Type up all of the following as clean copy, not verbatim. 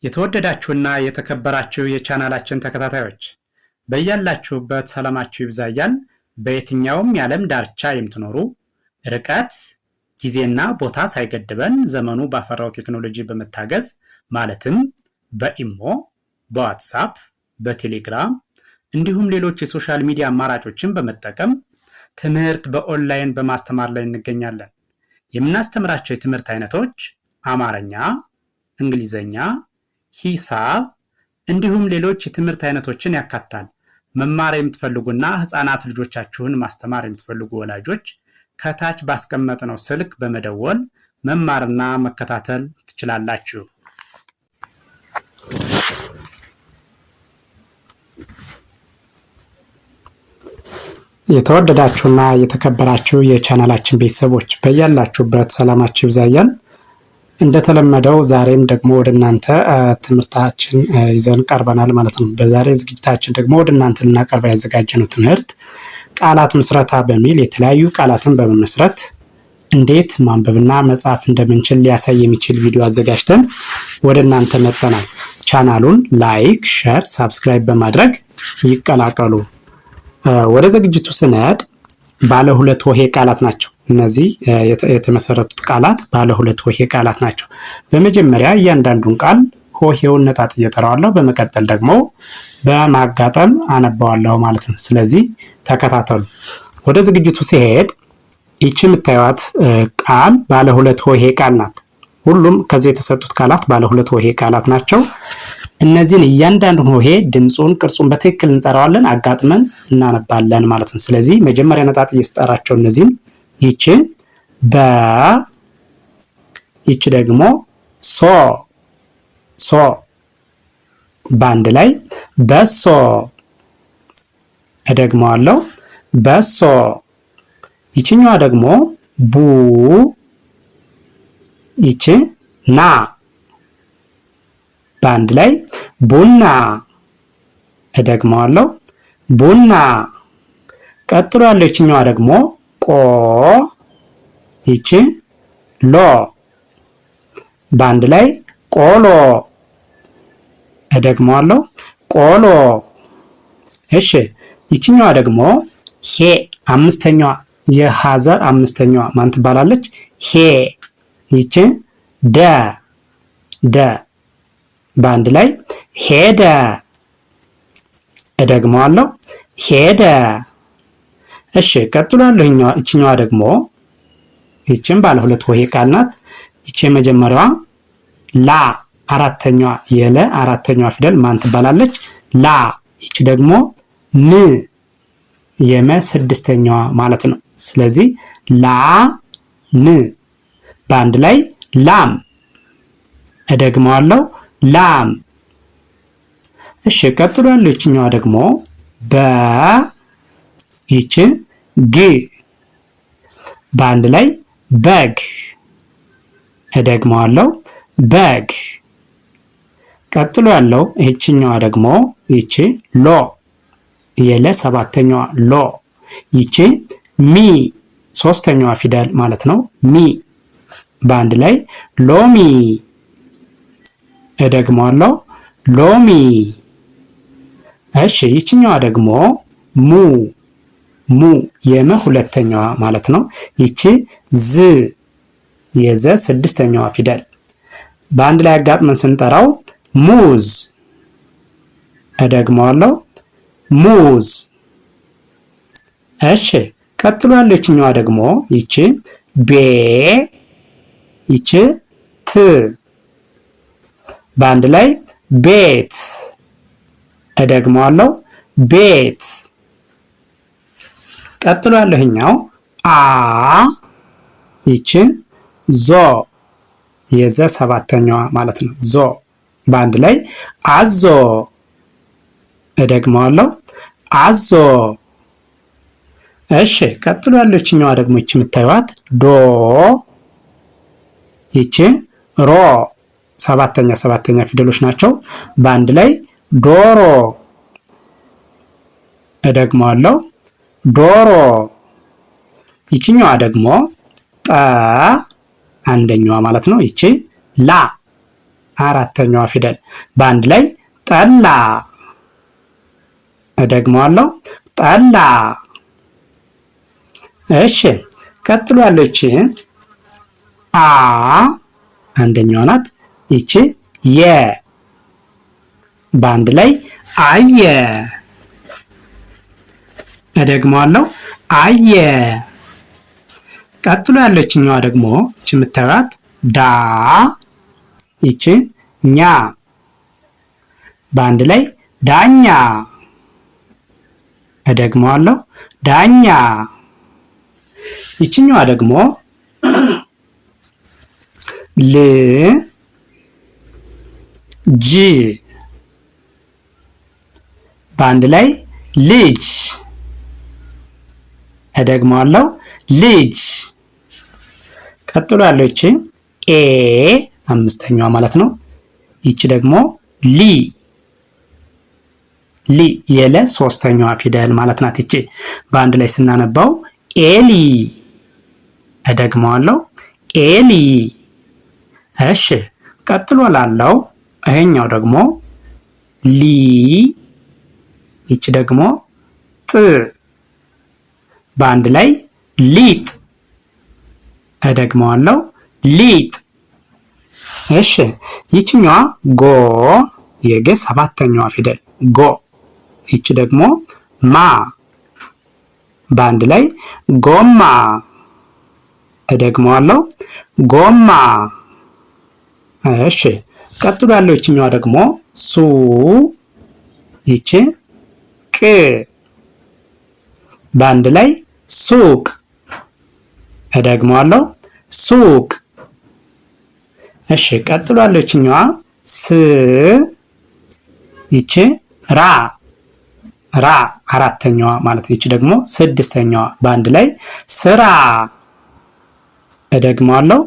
የተወደዳችሁና የተከበራችሁ የቻናላችን ተከታታዮች በያላችሁበት ሰላማችሁ ይብዛ እያልን በየትኛውም የዓለም ዳርቻ የምትኖሩ ርቀት ጊዜና ቦታ ሳይገድበን ዘመኑ ባፈራው ቴክኖሎጂ በመታገዝ ማለትም በኢሞ፣ በዋትስአፕ፣ በቴሌግራም እንዲሁም ሌሎች የሶሻል ሚዲያ አማራጮችን በመጠቀም ትምህርት በኦንላይን በማስተማር ላይ እንገኛለን። የምናስተምራቸው የትምህርት አይነቶች አማርኛ፣ እንግሊዘኛ፣ ሂሳብ እንዲሁም ሌሎች የትምህርት አይነቶችን ያካትታል። መማር የምትፈልጉና ህፃናት ልጆቻችሁን ማስተማር የምትፈልጉ ወላጆች ከታች ባስቀመጥነው ስልክ በመደወል መማርና መከታተል ትችላላችሁ። የተወደዳችሁና የተከበራችሁ የቻናላችን ቤተሰቦች በያላችሁበት ሰላማችሁ ይብዛ እያልን እንደተለመደው ዛሬም ደግሞ ወደ እናንተ ትምህርታችን ይዘን ቀርበናል ማለት ነው። በዛሬ ዝግጅታችን ደግሞ ወደ እናንተ ልናቀርብ ያዘጋጀነው ትምህርት ቃላት ምስረታ በሚል የተለያዩ ቃላትን በመመስረት እንዴት ማንበብና መጻፍ እንደምንችል ሊያሳይ የሚችል ቪዲዮ አዘጋጅተን ወደ እናንተ መጥተናል። ቻናሉን ላይክ፣ ሼር፣ ሳብስክራይብ በማድረግ ይቀላቀሉ። ወደ ዝግጅቱ ስንሄድ ባለ ሁለት ሆሄ ቃላት ናቸው። እነዚህ የተመሰረቱት ቃላት ባለ ሁለት ሆሄ ቃላት ናቸው። በመጀመሪያ እያንዳንዱን ቃል ሆሄውን ነጣጥዬ እጠራዋለሁ። በመቀጠል ደግሞ በማጋጠም አነባዋለሁ ማለት ነው። ስለዚህ ተከታተሉ። ወደ ዝግጅቱ ሲሄድ ይቺ የምታዩት ቃል ባለ ሁለት ሆሄ ቃል ናት። ሁሉም ከዚህ የተሰጡት ቃላት ባለ ሁለት ሆሄ ቃላት ናቸው። እነዚህን እያንዳንዱን ሆሄ ድምፁን፣ ቅርጹን በትክክል እንጠራዋለን፣ አጋጥመን እናነባለን ማለት ነው። ስለዚህ መጀመሪያ ነጣጥዬ ስጠራቸው እነዚህን ይቺ በ፣ ይቺ ደግሞ ሶ ሶ በአንድ ላይ በሶ። እደግመዋለሁ በሶ። ይችኛዋ ደግሞ ቡ፣ ይቺ ና በአንድ ላይ ቡና። እደግመዋለሁ ቡና። ቀጥሎ ያለው ይችኛዋ ደግሞ ቆ፣ ይቺ ሎ በአንድ ላይ ቆሎ። እደግመዋለሁ ቆሎ። እሺ ይችኛዋ ደግሞ ሄ፣ አምስተኛዋ የሀዘር አምስተኛዋ ማን ትባላለች? ሄ። ይቺ ደ ደ በአንድ ላይ ሄደ። እደግመዋለሁ ሄደ። እሺ ቀጥሎ ያለው ይችኛዋ ደግሞ ይቺም ባለ ሁለት ሆሄ ቃል ናት። ይቺ የመጀመሪያዋ ላ፣ አራተኛዋ የለ አራተኛዋ ፊደል ማን ትባላለች? ላ። ይቺ ደግሞ ም፣ የመ ስድስተኛዋ ማለት ነው። ስለዚህ ላ ም በአንድ ላይ ላም። እደግመዋለሁ ላም። እሺ ቀጥሎ ያለው ይችኛዋ ደግሞ በ፣ ይቺ ግ በአንድ ላይ በግ። እደግመዋለሁ በግ። ቀጥሎ ያለው ይችኛዋ ደግሞ ይቺ ሎ፣ የለ ሰባተኛዋ ሎ። ይቺ ሚ፣ ሶስተኛዋ ፊደል ማለት ነው። ሚ በአንድ ላይ ሎሚ። እደግመዋለሁ ሎሚ። እሺ ይችኛዋ ደግሞ ሙ፣ ሙ የመ ሁለተኛዋ ማለት ነው። ይቺ ዝ፣ የዘ ስድስተኛዋ ፊደል በአንድ ላይ አጋጥመን ስንጠራው ሙዝ። እደግመዋለሁ ሙዝ። እሺ ቀጥሎ ያለው ይችኛዋ ደግሞ ይቺ ቤ፣ ይቺ ት በአንድ ላይ ቤት። እደግመዋለሁ ቤት። ቀጥሎ ያለው ይሄኛው አ፣ ይቺ ዞ፣ የዘ ሰባተኛዋ ማለት ነው። ዞ በአንድ ላይ አዞ። እደግመዋለሁ አዞ። እሺ ቀጥሎ ያለው ይችኛዋ ደግሞ ይቺ የምታዩት ዶ፣ ይቺ ሮ፣ ሰባተኛ ፊደሎች ናቸው። በአንድ ላይ ዶሮ። እደግመዋለሁ ዶሮ። ይችኛዋ ደግሞ ጠ፣ አንደኛዋ ማለት ነው። ይቺ ላ አራተኛዋ ፊደል በአንድ ላይ ጠላ። እደግመዋለሁ ጠላ። እሺ ቀጥሎ ያለች አ አንደኛዋ ናት። ይቺ የ በአንድ ላይ አየ። እደግመዋለሁ አየ። ቀጥሎ ያለችኛዋ ደግሞ ይቺ የምታዩት ዳ ይቺ ኛ በአንድ ላይ ዳኛ። እደግመዋለሁ ዳኛ። ይችኛዋ ደግሞ ል ጅ በአንድ ላይ ልጅ። እደግመዋለሁ ልጅ። ቀጥሎ ያለው ይቺ ኤ አምስተኛዋ ማለት ነው። ይቺ ደግሞ ሊ ሊ የለ ሶስተኛዋ ፊደል ማለት ናት። ይቺ በአንድ ላይ ስናነባው ኤሊ። እደግመዋለሁ ኤሊ። እሺ ቀጥሎ ላለው ይሄኛው ደግሞ ሊ ይቺ ደግሞ ጥ በአንድ ላይ ሊጥ። እደግመዋለሁ ሊጥ። እሺ ይችኛዋ ጎ የገ ሰባተኛዋ ፊደል ጎ። ይቺ ደግሞ ማ በአንድ ላይ ጎማ። እደግመዋለሁ ጎማ። እሺ ቀጥሎ ያለው ይችኛዋ ደግሞ ሱ ይቺ ቅ በአንድ ላይ ሱቅ። እደግመዋለሁ ሱቅ። እሺ ቀጥሎ ያለው ይችኛዋ ስ ይቺ ራ ራ አራተኛዋ ማለት ነው። ይቺ ደግሞ ስድስተኛዋ በአንድ ላይ ስራ። እደግመዋለሁ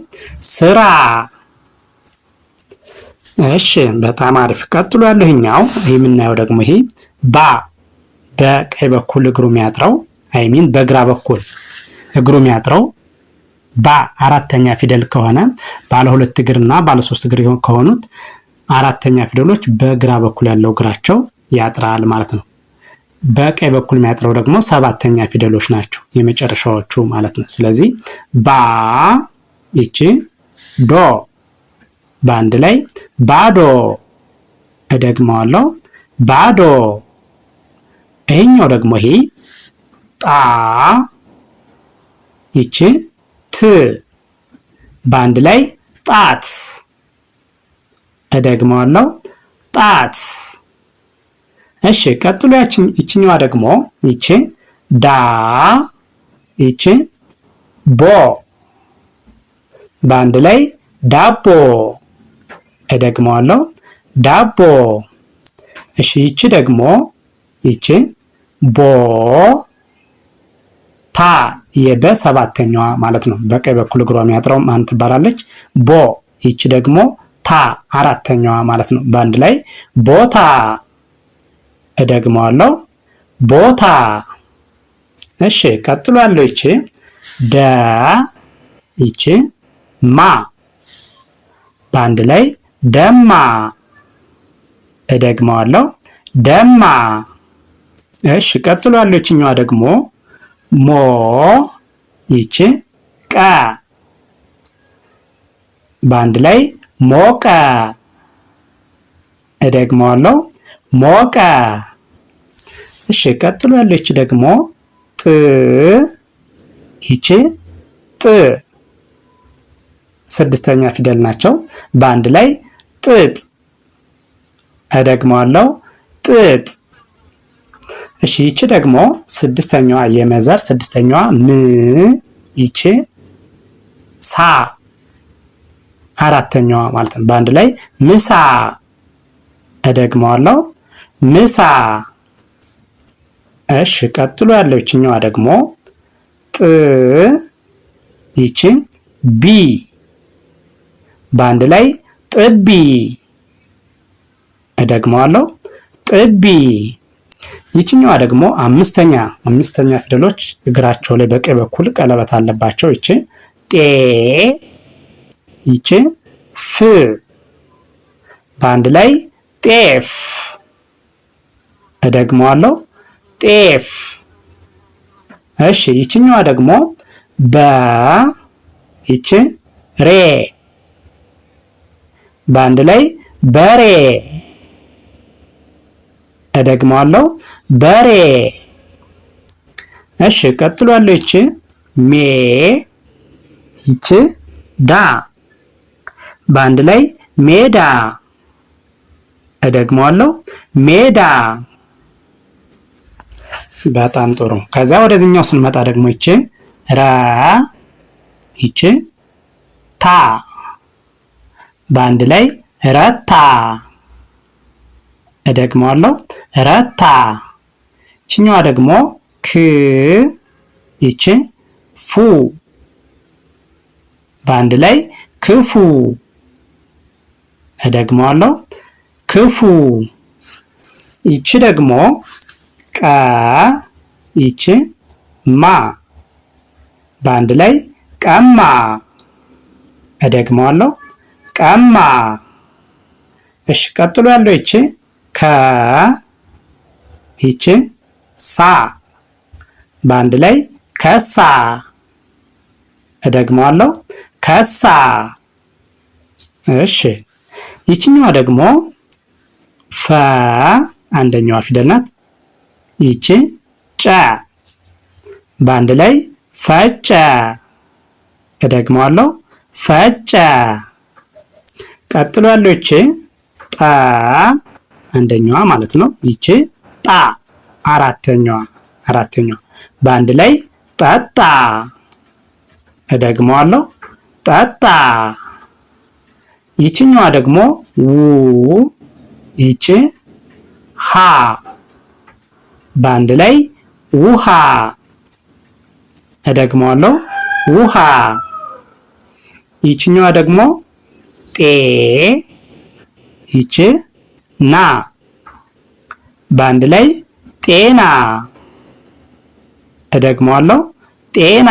ስራ። እሺ በጣም አሪፍ። ቀጥሎ ያለው ይሄኛው የምናየው ደግሞ ይሄ ባ በቀኝ በኩል እግሩ የሚያጥረው አይሚን በግራ በኩል እግሩ የሚያጥረው ባ አራተኛ ፊደል ከሆነ ባለ ሁለት እግርና ባለ ሶስት እግር ከሆኑት አራተኛ ፊደሎች በግራ በኩል ያለው እግራቸው ያጥራል ማለት ነው። በቀኝ በኩል የሚያጥረው ደግሞ ሰባተኛ ፊደሎች ናቸው የመጨረሻዎቹ ማለት ነው። ስለዚህ ባ ይቺ ዶ በአንድ ላይ ባዶ። እደግመዋለሁ ባዶ። ይሄኛው ደግሞ ይሄ ጣ ይቺ ት በአንድ ላይ ጣት። እደግመዋለሁ ጣት። እሺ ቀጥሎ ይችኛዋ ደግሞ ይቺ ዳ ይቺ ቦ በአንድ ላይ ዳቦ። እደግመዋለሁ ዳቦ። እሺ ይቺ ደግሞ ይቺ ቦ ታ የበ ሰባተኛዋ ማለት ነው። በቀኝ በኩል እግሯ የሚያጥረው ማን ትባላለች? ቦ። ይቺ ደግሞ ታ አራተኛዋ ማለት ነው። በአንድ ላይ ቦታ። እደግመዋለሁ ቦታ። እሺ ቀጥሎ ያለው ይቺ ደ ይቺ ማ በአንድ ላይ ደማ። እደግመዋለሁ ደማ። እሺ ቀጥሎ ያለው ይችኛዋ ደግሞ ሞ ይቺ ቀ በአንድ ላይ ሞቀ። እደግመዋለሁ ሞቀ። እሺ ቀጥሎ ያለው ይቺ ደግሞ ጥ ይቺ ጥ ስድስተኛ ፊደል ናቸው። በአንድ ላይ ጥጥ። እደግመዋለሁ ጥጥ። እሺ ይቺ ደግሞ ስድስተኛዋ የመዘር ስድስተኛዋ ም ይቺ ሳ አራተኛዋ ማለት ነው። በአንድ ላይ ምሳ። እደግመዋለሁ ምሳ። እሺ ቀጥሎ ያለው ይችኛዋ ደግሞ ጥ ይቺ ቢ በአንድ ላይ ጥቢ። እደግመዋለሁ ጥቢ። ይችኛዋ ደግሞ አምስተኛ ፊደሎች እግራቸው ላይ በቀኝ በኩል ቀለበት አለባቸው። ይቺ ጤ ይቺ ፍ በአንድ ላይ ጤፍ። እደግመዋለሁ ጤፍ። እሺ ይችኛዋ ደግሞ ይች ሬ በአንድ ላይ በሬ። እደግመዋለሁ በሬ። እሺ ቀጥሎ ያለው ይች ይች ዳ በአንድ ላይ ሜዳ። እደግመዋለሁ ሜዳ። በጣም ጥሩ። ከዛ ወደዚህኛው ስንመጣ ደግሞ ይች ይች ታ በአንድ ላይ ረታ። እደግመዋለሁ ረታ። ይችኛዋ ደግሞ ይች ፉ በአንድ ላይ ክፉ። እደግመዋለሁ ክፉ። ይች ደግሞ ይች ማ በአንድ ላይ ቀማ። እደግመዋለሁ ቀማ። እሺ ቀጥሎ ያለው ይች ይች ሳ በአንድ ላይ ከሳ። እደግመዋለሁ ከሳ። እሺ ይችኛዋ ደግሞ አንደኛዋ ፊደል ናት። ይች ጨ በአንድ ላይ ፈጨ። እደግመዋለሁ ፈጨ። ቀጥሎ ያለው ይች አንደኛዋ ማለት ነው። ይች አራተኛዋ በአንድ ላይ ጠጣ። እደግመዋለሁ ጠጣ። ይችኛዋ ደግሞ ይች በአንድ ላይ ውሃ። እደግመዋለሁ ውሃ። ይችኛዋ ደግሞ ይች ና በአንድ ላይ ጤና። እደግመዋለሁ ጤና።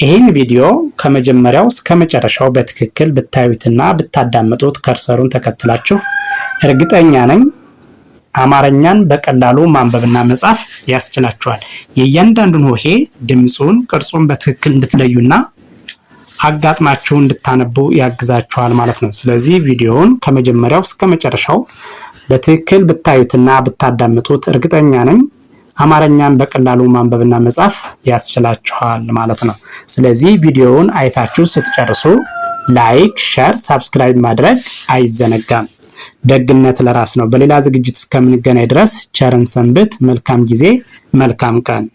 ይህን ቪዲዮ ከመጀመሪያው እስከ መጨረሻው በትክክል ብታዩትና ብታዳምጡት ከርሰሩን ተከትላችሁ እርግጠኛ ነኝ አማርኛን በቀላሉ ማንበብና መጻፍ ያስችላችኋል። የእያንዳንዱን ሆሄ ድምጹን፣ ቅርጹን በትክክል እንድትለዩና አጋጥማችሁ እንድታነቡ ያግዛችኋል ማለት ነው። ስለዚህ ቪዲዮውን ከመጀመሪያው እስከ መጨረሻው በትክክል ብታዩትና ብታዳምጡት እርግጠኛ ነኝ አማርኛን በቀላሉ ማንበብና መጻፍ ያስችላችኋል ማለት ነው። ስለዚህ ቪዲዮውን አይታችሁ ስትጨርሱ ላይክ፣ ሼር፣ ሳብስክራይብ ማድረግ አይዘነጋም። ደግነት ለራስ ነው። በሌላ ዝግጅት እስከምንገናኝ ድረስ ቸርን ሰንብት። መልካም ጊዜ፣ መልካም ቀን።